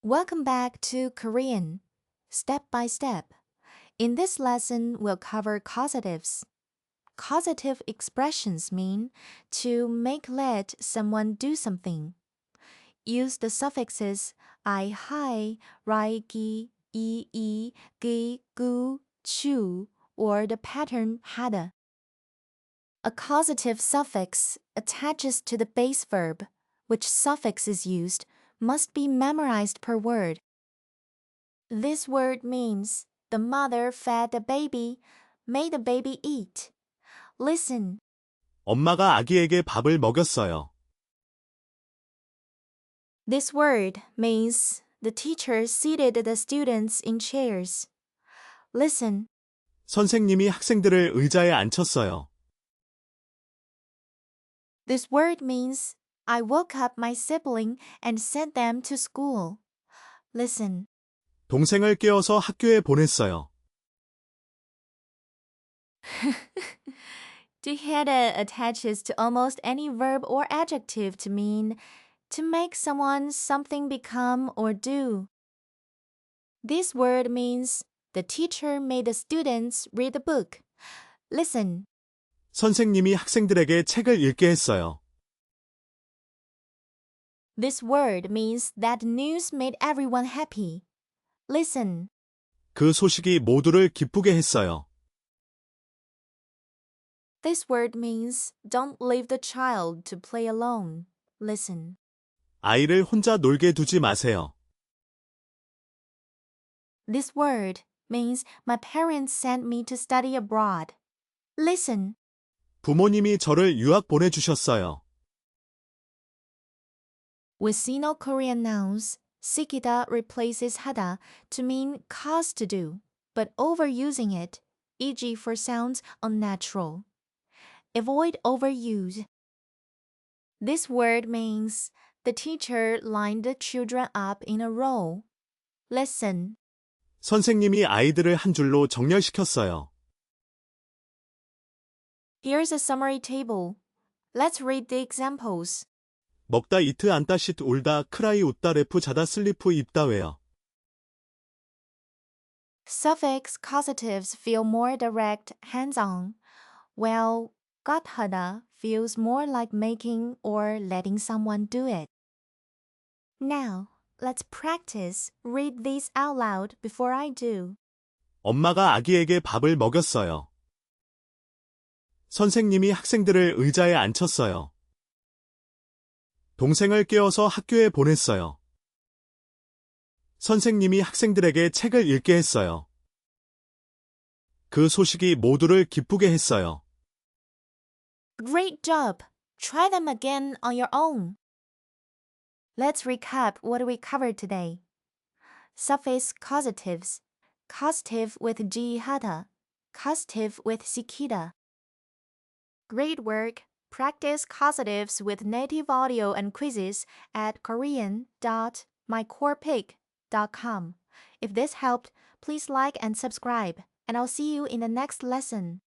Welcome back to Korean, step by step. In this lesson, we'll cover causatives. Causative expressions mean to make let someone do something. Use the suffixes I, hi, rai, gi, I, gi, gu, chu, or the pattern hada. A causative suffix attaches to the base verb. Which suffix is used must be memorized per word. This word means the mother fed the baby, made the baby eat. Listen. 엄마가 아기에게 밥을 먹였어요. This word means the teacher seated the students in chairs. Listen. 선생님이 학생들을 의자에 앉혔어요. This word means I woke up my sibling and sent them to school. Listen. 동생을 깨워서 학교에 보냈어요. Diheda attaches to almost any verb or adjective to mean to make someone something become or do. This word means the teacher made the students read the book. Listen. 선생님이 학생들에게 책을 읽게 했어요. This word means that news made everyone happy. Listen. 그 소식이 모두를 기쁘게 했어요. This word means don't leave the child to play alone. Listen. 아이를 혼자 놀게 두지 마세요. This word means my parents sent me to study abroad. Listen. 부모님이 저를 유학 보내주셨어요. With Sino-Korean nouns, sikida replaces hada to mean cause to do, but overusing it, e.g. for sounds unnatural. Avoid overuse. This word means the teacher lined the children up in a row. Listen. 선생님이 아이들을 한 줄로 정렬시켰어요. Here's a summary table. Let's read the examples. 먹다 이트 앉다 쉿 울다 크라이 웃다 레프 자다 슬리프 입다 외어. Suffix causatives feel more direct, hands-on, while gathada feels more like making or letting someone do it. Now, let's practice. Read these out loud before I do. 엄마가 아기에게 밥을 먹였어요. 선생님이 학생들을 의자에 앉혔어요. 동생을 깨워서 학교에 보냈어요. 선생님이 학생들에게 책을 읽게 했어요. 그 소식이 모두를 기쁘게 했어요. Great job! Try them again on your own. Let's recap what we covered today. Suffix causatives. Causative with G hata. Causative with sikida. Great work! Practice causatives with native audio and quizzes at korean.mycorepig.com. If this helped, please like and subscribe, and I'll see you in the next lesson.